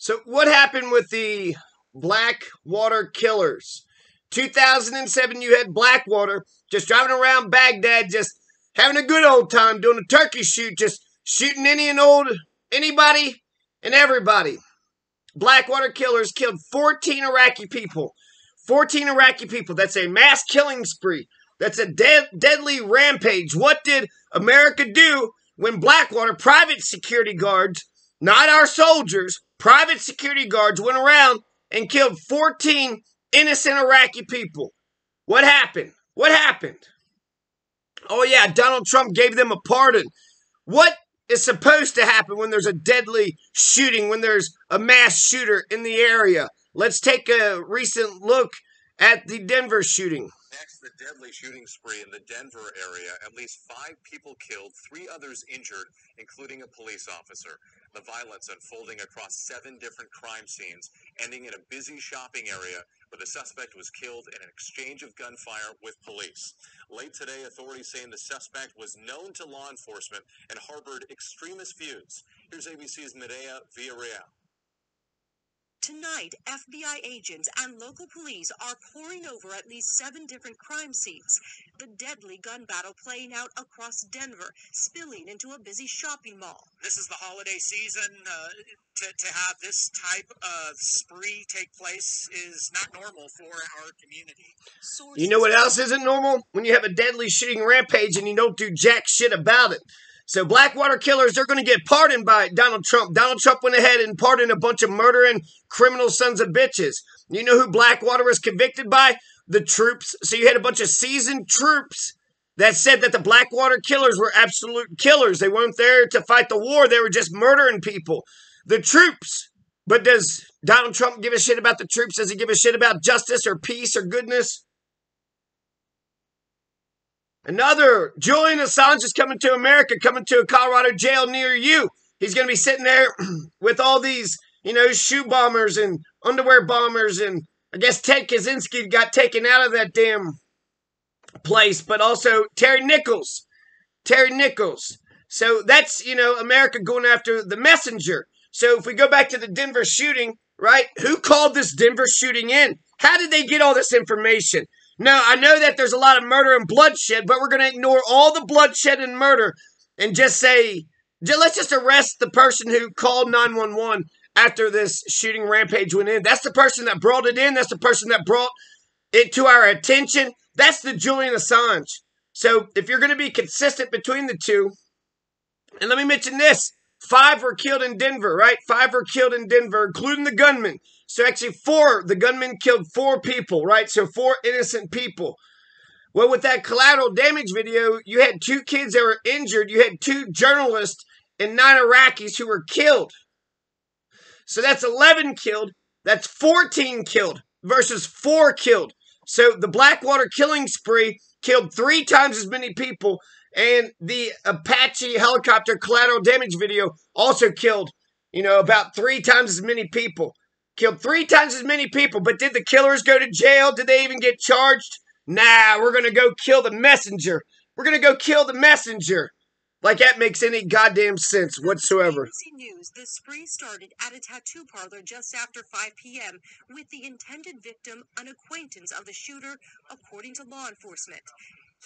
So what happened with the Blackwater killers? 2007, you had Blackwater just driving around Baghdad, just having a good old time doing a turkey shoot, just shooting anybody and everybody. Blackwater killers killed 14 Iraqi people. 14 Iraqi people. That's a mass killing spree. That's a deadly rampage. What did America do when Blackwater private security guards, not our soldiers, private security guards went around and killed 14 innocent Iraqi people? What happened? What happened? Oh yeah, Donald Trump gave them a pardon. What is supposed to happen when there's a deadly shooting, when there's a mass shooter in the area? Let's take a recent look at the Denver shooting. Next, the deadly shooting spree in the Denver area. At least 5 people killed, 3 others injured, including a police officer. The violence unfolding across 7 different crime scenes, ending in a busy shopping area where the suspect was killed in an exchange of gunfire with police. Late today, authorities saying the suspect was known to law enforcement and harbored extremist views. Here's ABC's Medea Villarreal. Tonight, FBI agents and local police are poring over at least 7 different crime scenes. The deadly gun battle playing out across Denver, spilling into a busy shopping mall. This is the holiday season. To have this type of spree take place is not normal for our community. You know what else isn't normal? When you have a deadly shooting rampage and you don't do jack shit about it. So Blackwater killers, they're going to get pardoned by Donald Trump. Donald Trump went ahead and pardoned a bunch of murdering criminal sons of bitches. You know who Blackwater was convicted by? The troops. So you had a bunch of seasoned troops that said that the Blackwater killers were absolute killers. They weren't there to fight the war. They were just murdering people. The troops. But does Donald Trump give a shit about the troops? Does he give a shit about justice or peace or goodness? Another Julian Assange is coming to America, coming to a Colorado jail near you. He's going to be sitting there with all these, shoe bombers and underwear bombers. And I guess Ted Kaczynski got taken out of that damn place. But also Terry Nichols. So that's, America going after the messenger. So if we go back to the Denver shooting, right? Who called this Denver shooting in? How did they get all this information? No, I know that there's a lot of murder and bloodshed, but we're going to ignore all the bloodshed and murder and just say, let's just arrest the person who called 911 after this shooting rampage went in. That's the person that brought it in. That's the person that brought it to our attention. That's the Julian Assange. So if you're going to be consistent between the two, and let me mention this, 5 were killed in Denver, right? 5 were killed in Denver, including the gunman. So actually the gunman killed 4 people, right? So 4 innocent people. Well, with that collateral damage video, you had 2 kids that were injured. You had 2 journalists and 9 Iraqis who were killed. So that's 11 killed. That's 14 killed versus 4 killed. So the Blackwater killing spree killed 3 times as many people. And the Apache helicopter collateral damage video also killed, about 3 times as many people. Killed 3 times as many people. But did the killers go to jail? Did they even get charged? Nah, we're going to go kill the messenger. We're going to go kill the messenger. Like that makes any goddamn sense whatsoever. ABC News, the spree started at a tattoo parlor just after 5 p.m. with the intended victim an acquaintance of the shooter, according to law enforcement.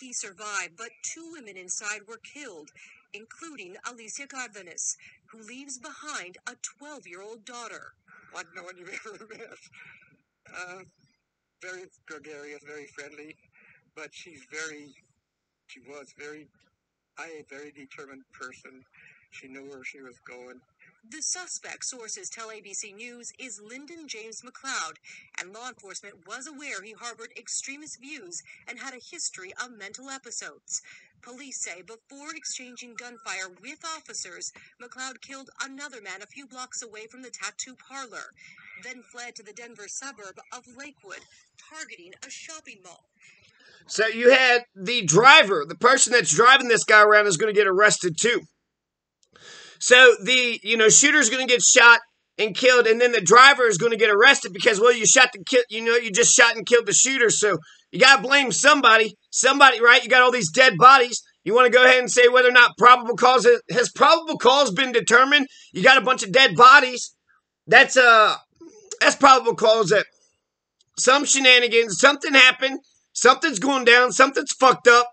He survived, but 2 women inside were killed, including Alicia Cardenas, who leaves behind a 12-year-old daughter. Like no one you've ever met. Very gregarious, very friendly, but she was a very determined person. She knew where she was going. The suspect, sources tell ABC News, is Lyndon James McLeod, and law enforcement was aware he harbored extremist views and had a history of mental episodes. Police say before exchanging gunfire with officers, McLeod killed another man a few blocks away from the tattoo parlor, then fled to the Denver suburb of Lakewood, targeting a shopping mall. So you had the driver, the person that's driving this guy around is going to get arrested too. So the, shooter's going to get shot and killed, and then the driver is going to get arrested because, well, you just shot and killed the shooter. So you got to blame somebody, right? You got all these dead bodies. You want to go ahead and say whether or not probable cause has probable cause been determined? You got a bunch of dead bodies. That's probable cause that some shenanigans, something happened, something's going down, something's fucked up.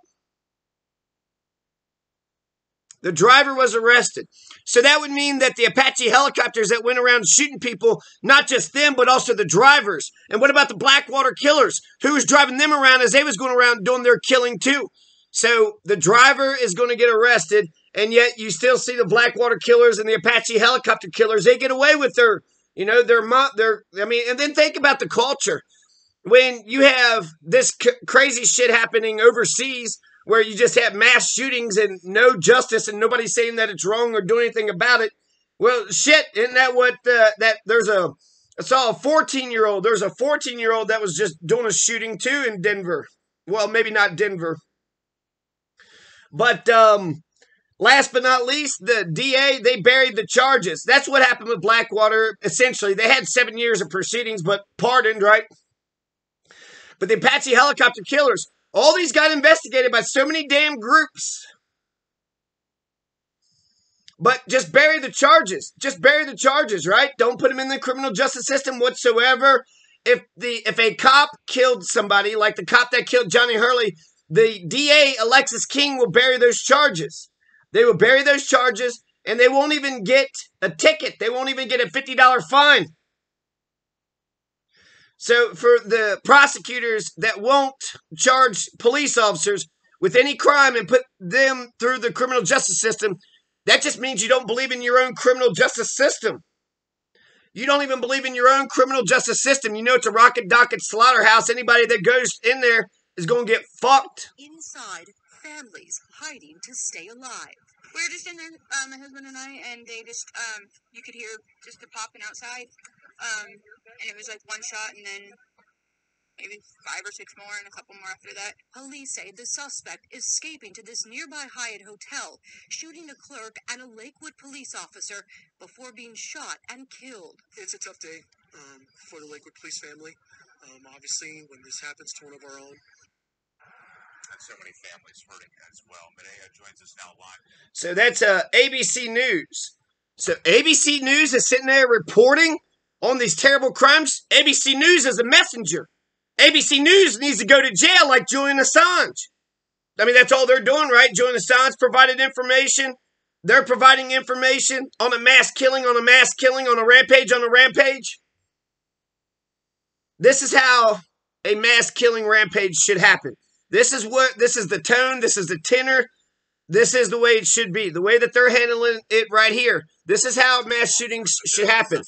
The driver was arrested. So that would mean that the Apache helicopters that went around shooting people, not just them, but also the drivers. And what about the Blackwater killers? Who was driving them around as they was going around doing their killing too? So the driver is going to get arrested, and yet you still see the Blackwater killers and the Apache helicopter killers. They get away with their, and then think about the culture. When you have this crazy shit happening overseas, where you just have mass shootings and no justice and nobody's saying that it's wrong or doing anything about it. Well, shit, isn't that what I saw a 14-year-old. There's a 14-year-old that was just doing a shooting too in Denver. Well, maybe not Denver. But last but not least, the DA, they buried the charges. That's what happened with Blackwater. Essentially, they had 7 years of proceedings, but pardoned, right? But the Apache helicopter killers, all these got investigated by so many damn groups. But just bury the charges. Just bury the charges, right? Don't put them in the criminal justice system whatsoever. If a cop killed somebody, like the cop that killed Johnny Hurley, the DA, Alexis King, will bury those charges. They will bury those charges, and they won't even get a ticket. They won't even get a $50 fine. So for the prosecutors that won't charge police officers with any crime and put them through the criminal justice system, that just means you don't believe in your own criminal justice system. You don't even believe in your own criminal justice system. You know it's a rocket docket slaughterhouse. Anybody that goes in there is going to get fucked. Inside, families hiding to stay alive. We were just in there, my husband and I, and they just, you could hear just the popping outside. And it was like one shot and then maybe 5 or 6 more and a couple more after that. Police say the suspect escaping to this nearby Hyatt hotel, shooting a clerk and a Lakewood police officer before being shot and killed. It's a tough day for the Lakewood police family. Obviously, when this happens to one of our own. And so many families hurting as well. Medea joins us now live. So that's ABC News. So ABC News is sitting there reporting on these terrible crimes. ABC News is a messenger. ABC News needs to go to jail like Julian Assange. I mean, that's all they're doing, right? Julian Assange provided information. They're providing information on a mass killing, on a mass killing, on a rampage, on a rampage. This is how a mass killing rampage should happen. This is the tone, this is the tenor, this is the way it should be. The way that they're handling it right here. This is how mass shootings should happen.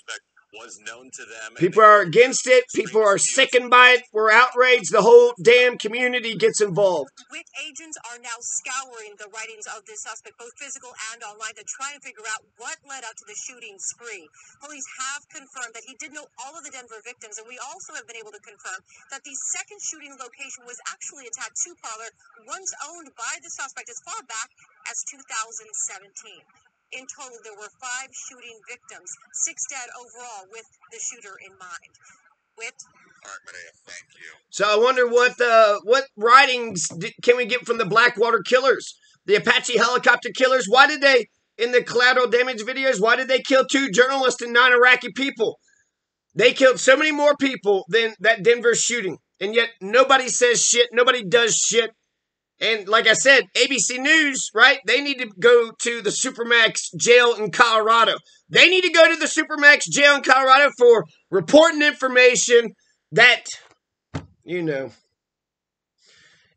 Was known to them. People are against it. People are sickened by it. We're outraged. The whole damn community gets involved. WIC agents are now scouring the writings of this suspect, both physical and online, to try and figure out what led up to the shooting spree. Police have confirmed that he did know all of the Denver victims, and we also have been able to confirm that the second shooting location was actually a tattoo parlor once owned by the suspect as far back as 2017. In total, there were 5 shooting victims, 6 dead overall, with the shooter in mind. All right, Medea, thank you. So I wonder what writings can we get from the Blackwater killers, the Apache helicopter killers? Why did they, in the collateral damage videos, why did they kill 2 journalists and 9 Iraqi people? They killed so many more people than that Denver shooting, and yet nobody says shit. Nobody does shit. And like I said, ABC News, right? They need to go to the Supermax jail in Colorado. They need to go to the Supermax jail in Colorado for reporting information that,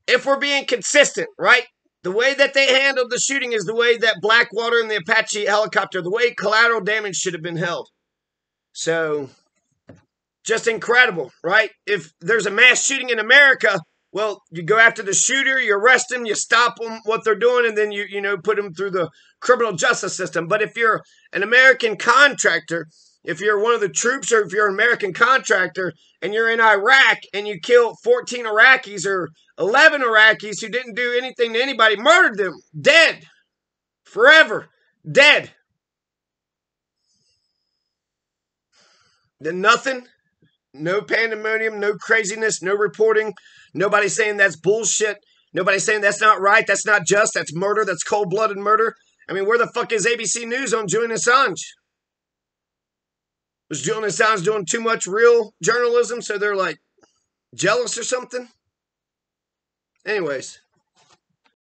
if we're being consistent, right? The way that they handled the shooting is the way that Blackwater and the Apache helicopter, the way collateral damage should have been held. So, just incredible, right? If there's a mass shooting in America, well, you go after the shooter, you arrest him, you stop them, what they're doing, and then you put them through the criminal justice system. But if you're an American contractor, if you're one of the troops, or if you're an American contractor and you're in Iraq and you kill 14 Iraqis or 11 Iraqis who didn't do anything to anybody, murdered them, dead, forever, dead, then nothing. No pandemonium, no craziness, no reporting. Nobody saying that's bullshit. Nobody saying that's not right, that's not just, that's murder, that's cold-blooded murder. I mean, where the fuck is ABC News on Julian Assange? Was Julian Assange doing too much real journalism, so they're like jealous or something? Anyways.